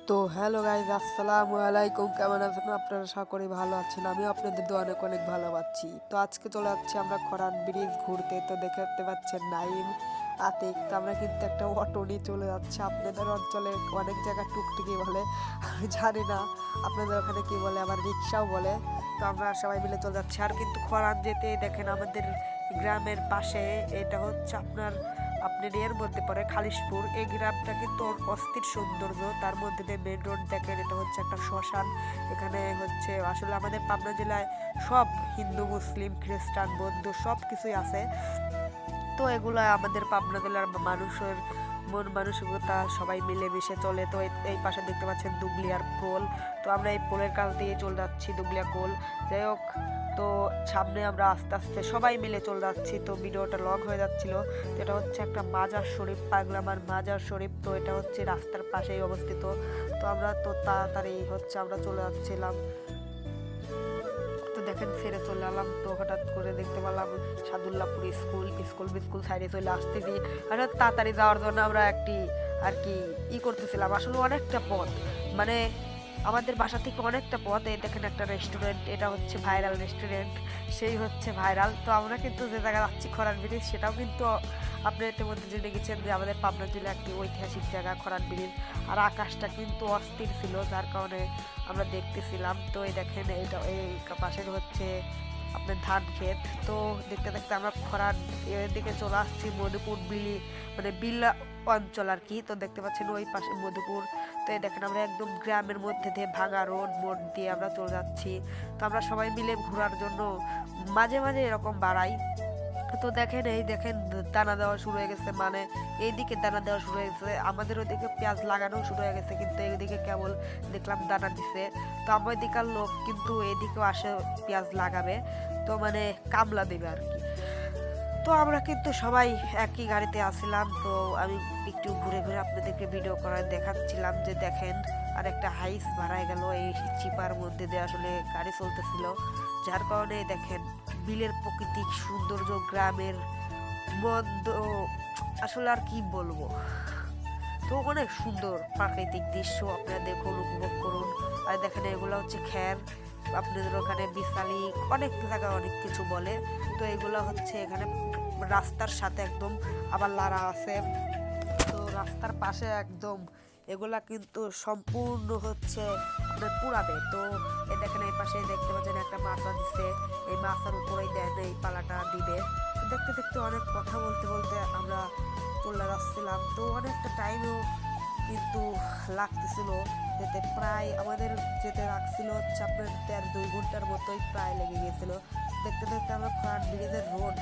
তো hello guys, আসসালামু আলাইকুম। কেমন আছেন আপনারা? আশা করি ভালো আছেন। আমিও আপনাদের দোয়া অনেক অনেক ভালো পাচ্ছি। তো আজকে চলে যাচ্ছি আমরা খরান ব্রিজ ঘুরতে। তো দেখতে পাচ্ছেন নাইম, আতিক। তো আমরা কিন্তু একটা অটো নিয়ে চলে যাচ্ছি। আপনাদের অঞ্চলে অনেক জায়গায় টুকটুকি বলে, আমি জানি না আপনাদের ওখানে কি বলে, আবার রিক্সাও বলে। তো আমরা সবাই মিলে চলে যাচ্ছি। আর কিন্তু খরান যেতে দেখেন আমাদের গ্রামের পাশে, এটা হচ্ছে আপনার এর মধ্যে পড়ে খালিশপুর। এই গ্রামটা কিন্তু অস্থির সৌন্দর্য। তার মধ্যে দিয়ে মেন রোড দেখেন, এটা হচ্ছে একটা শ্মশান। এখানে হচ্ছে আসলে আমাদের পাবনা জেলায় সব হিন্দু মুসলিম খ্রিস্টান বৌদ্ধ সব কিছুই আছে। তো এগুলো আমাদের পাবনা জেলার মানুষের মন মানসিকতা, সবাই মিলেমিশে চলে। তো এই পাশে দেখতে পাচ্ছেন দুবলিয়ার পোল। তো আমরা এই পোলের কাছ দিয়ে চলে যাচ্ছি, দুবলিয়া পোল। যাই হোক, তো সামনে আমরা আস্তে আস্তে সবাই মিলে চলে যাচ্ছি। তো ভিডিওটা লং হয়ে যাচ্ছিল। তো এটা হচ্ছে একটা মাজার শরীফ, পাগলামার মাজার শরীফ। তো এটা হচ্ছে রাস্তার পাশেই অবস্থিত। তো আমরা তো তাড়াতাড়ি হচ্ছে আমরা চলে যাচ্ছিলাম। তো দেখেন ছেড়ে চলে এলাম। তো হঠাৎ করে দেখতে পেলাম সাদুল্লাপুর স্কুল সাইডে চলে আসতেছি। হঠাৎ তাড়াতাড়ি যাওয়ার জন্য আমরা একটি আর কি করতেছিলাম। আসলে অনেকটা পথ, মানে আমাদের বাসা থেকে অনেকটা পথ। এই দেখেন একটা রেস্টুরেন্ট, এটা হচ্ছে ভাইরাল রেস্টুরেন্ট, সেই হচ্ছে ভাইরাল। তো আমরা কিন্তু যে জায়গায় যাচ্ছি খরান ব্রিজ, সেটাও কিন্তু আপনি ইতিমধ্যে জেনে গেছেন যে আমাদের পাবনা জেলার একটি ঐতিহাসিক জায়গা খরান ব্রিজ। আর আকাশটা কিন্তু অস্থির ছিল, যার কারণে আমরা দেখতেছিলাম। তো এই দেখেন এটা এই পাশের হচ্ছে আপনার ধান ক্ষেত। তো দেখতে দেখতে আমরা খরান এর দিকে চলে আসছি। মধুপুর মানে বিল্লা অঞ্চল আর কি। তো দেখতে পাচ্ছেন ওই পাশে মধুপুর। তো এই দেখেন আমরা একদম গ্রামের মধ্যে দিয়ে ভাঙা রোড মোড দিয়ে আমরা চলে যাচ্ছি। তো আমরা সবাই মিলে ঘোরার জন্য মাঝে মাঝে এরকম বাড়াই। তো দেখেন এই দেখেন দানা দেওয়া শুরু হয়ে গেছে, মানে এইদিকে দানা দেওয়া শুরু হয়ে গেছে, আমাদের ওইদিকে পেঁয়াজ লাগানো শুরু হয়ে গেছে, কিন্তু এইদিকে কেবল দেখলাম দানা দিছে। তো আমার দিকার লোক কিন্তু এইদিকেও আসে পেঁয়াজ লাগাবে, তো মানে কামলা দেবে আর কি। তো আমরা কিন্তু সবাই একই গাড়িতে আসছিলাম। তো আমি একটু ঘুরে ঘুরে আপনাদেরকে ভিডিও করায় দেখাচ্ছিলাম যে দেখেন, আর একটা হাইস ভাড়ায় গেল এই চিপার মধ্যে দিয়ে আসলে গাড়ি চলতেছিল, যার কারণে দেখেন বিলের প্রাকৃতিক সৌন্দর্য, গ্রামের মন্দ, আসলে আর কি বলবো। তো অনেক সুন্দর প্রাকৃতিক দৃশ্য, আপনারা দেখুন, উপভোগ করুন। আর দেখেন এগুলো হচ্ছে খ্যার, আপনাদের ওখানে বিশালি অনেক জায়গায় অনেক কিছু বলে। তো এগুলো হচ্ছে এখানে রাস্তার সাথে একদম আবার লারা আছে। তো রাস্তার পাশে একদম এগুলা কিন্তু সম্পূর্ণ হচ্ছে আপনার পুরাবে। তো এই দেখেন এই পাশে দেখতে পাচ্ছেন একটা মাছা দিচ্ছে, এই মাছার উপরেই দেন এই পালাটা দিবে। দেখতে দেখতে অনেক কথা বলতে বলতে আমরা চলে যাচ্ছিলাম। তো অনেকটা টাইমও কিন্তু লাগতেছিল যেতে, প্রায় আমাদের যেতে লাগছিল হচ্ছে আপনার 1.5-2 ঘন্টার মতোই প্রায় লেগে গিয়েছিল। দেখতে দেখতে আমরা খরান ব্রিজের রোড,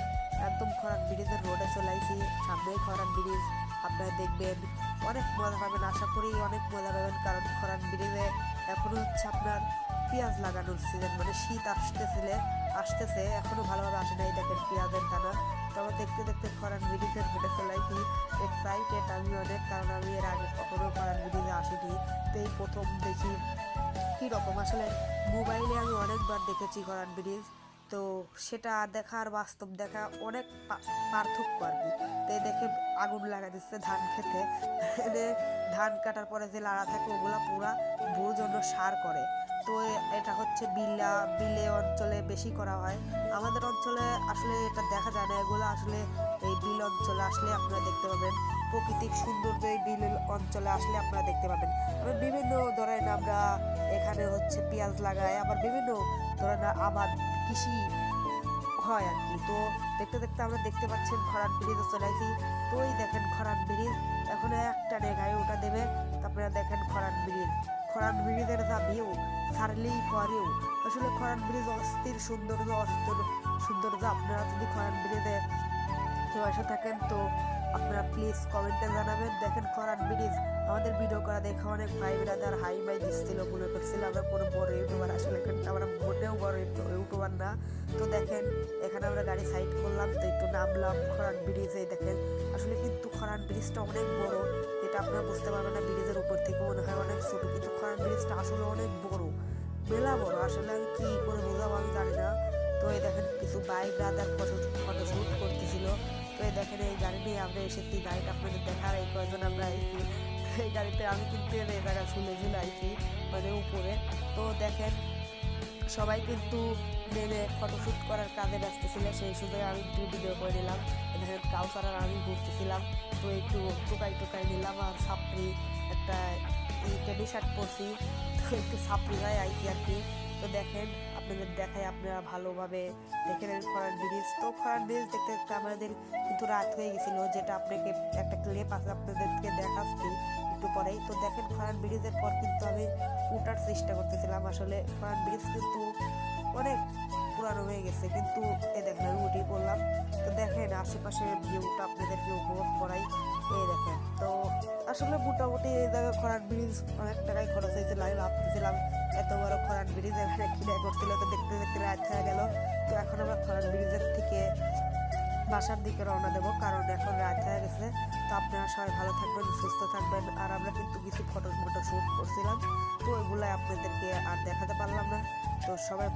একদম খরান ব্রিজের রোডে চলে আইছি। সামনেই খরান ব্রিজ, আপনারা দেখবেন অনেক মজা পাবেন, আশা করি অনেক মজা পাবেন। কারণ খরান ব্রিজে এখনো হচ্ছে আপনার পেঁয়াজ লাগানোর সিজন, মানে শীত আসতেছে এখনো ভালোভাবে আসে নাই। দেখেন পেঁয়াজের দানা। তো আমরা দেখতে দেখতে খরান ব্রিজের রোডে চলে আইছি। এক্সাইটেড আমি অনেক, কারণ আমি এর আগে কখনো খরান ব্রিজে আসিনি। তো এই প্রথম দেখি কীরকম। আসলে মোবাইলে আমি অনেকবার দেখেছি খরান ব্রিজ, তো সেটা দেখা আর বাস্তব দেখা অনেক পার্থক্য আর কি। তো দেখে আগুন লাগা দিচ্ছে ধান খেতে, মানে ধান কাটার পরে যে লাড়া থাকে ওগুলা পুরা বউর জন্য সার করে। তো এটা হচ্ছে বিলে অঞ্চলে বেশি করা হয়। আমাদের অঞ্চলে আসলে এটা দেখা যায় না। এগুলো আসলে এই বিল অঞ্চলে আসলে আপনারা দেখতে পাবেন, প্রাকৃতিক সৌন্দর্য এই বিল অঞ্চলে আসলে আপনারা দেখতে পাবেন। আবার বিভিন্ন ধরনের আমরা এখানে হচ্ছে পেঁয়াজ লাগাই, আবার বিভিন্ন ধরনের আবাদ কৃষি হয় আর কি। তো দেখতে দেখতে আমরা দেখতে পাচ্ছেন খরান ব্রিজে চলে আসি। তো ওই দেখেন খরান ব্রিজ, এখন একটা গায়ে ওটা দেবে। তারপরে দেখেন খরান ব্রিজের যা ভিউ, ছাড়লেই পরেও। আসলে খরান ব্রিজ অস্থির সৌন্দর্য। আপনারা যদি খরান ব্রিজে কেউ এসে থাকেন, তো আপনারা প্লিজ কমেন্টে জানাবেন। দেখেন খরান ব্রিজ, আমাদের ভিডিও করা দেখে অনেক ভাই ব্রাদার হাই বাই দিচ্ছিল, মনে করছিল আমরা কোনো বড় ইউটিউবার। আসলে কিন্তু আমরা মোটেও বড় ইউটিউবার না। তো দেখেন এখানে আমরা গাড়ি সাইড করলাম, তো একটু নামলাম খরান ব্রিজে। দেখেন আসলে কিন্তু খরান ব্রিজটা অনেক বড়, এটা আপনারা বুঝতে পারবেন না। ব্রিজের উপর থেকে মনে হয় অনেক ছোট, কিন্তু খরান ব্রিজটা আসলে অনেক বড়, মেলা বড়। আসলে আমি কি করে বোঝাবো আমি জানি না। তো এই দেখেন কিছু বাইক রাদার ফটোশুট করতেছিল। তো এই দেখেন এই গাড়ি নিয়ে আমরা এসেছি, গাড়িটা আপনাদের দেখার, এই কয়জন আমরা এসেছি। এই গাড়িতে আমি কিন্তু এই জায়গায় ঝুলে ঝুলে আইছি মানে উপরে। তো দেখেন সবাই কিন্তু নেমে ফটোশ্যুট করার কাজে ব্যস্ত ছিল, সেই সুযোগে আমি একটু ভিডিও করে নিলাম। এখানে কাউসার আর আমি ঘুরতেছিলাম, তো একটু টুকাই টুকাই নিলাম আর সাপড়ি একটা টেডি শার্ট পরছি, তো একটু সাপড়ি হয় আইছি আর কি। তো দেখেন আপনাদের দেখায়, আপনারা ভালোভাবে দেখে নেন খরান ব্রিজ। তো খরান ব্রিজ দেখতে দেখতে আমাদের কিন্তু রাত হয়ে গেছিল, যেটা আপনাকে একটা ক্লিপ আছে আপনাদেরকে দেখাচ্ছি একটু পরেই। তো দেখেন খরান ব্রিজের পর কিন্তু আমি উঠার চেষ্টা করতেছিলাম, আসলে খরান ব্রিজ কিন্তু অনেক পুরানো হয়ে গেছে, কিন্তু এই দেখেন আমি উঠে পড়লাম। তো দেখেন আশেপাশের ভিউটা আপনাদেরকে উপভোগ করাই, এই দেখেন। তো আসলে মোটামুটি এই জায়গায় খরান ব্রিজ অনেক টাকায় খরচ হয়েছিল, আমি ভাবতেছিলাম এত বড় খরান ব্রিজ এখানে খিদে করছিল, তো দেখতে দেখতে রাত হয়ে গেল। তো এখন আমরা খরান ব্রিজের থেকে বাসার দিকে রওনা দেবো, কারণ এখন রাত হয়ে গেছে। তো আপনারা সবাই ভালো থাকবেন, সুস্থ থাকবেন। আর আমরা কিন্তু কিছু ফটো শ্যুট করছিলাম, তো ওইগুলাই আপনাদেরকে আর দেখাতে পারলাম না। তো সবাই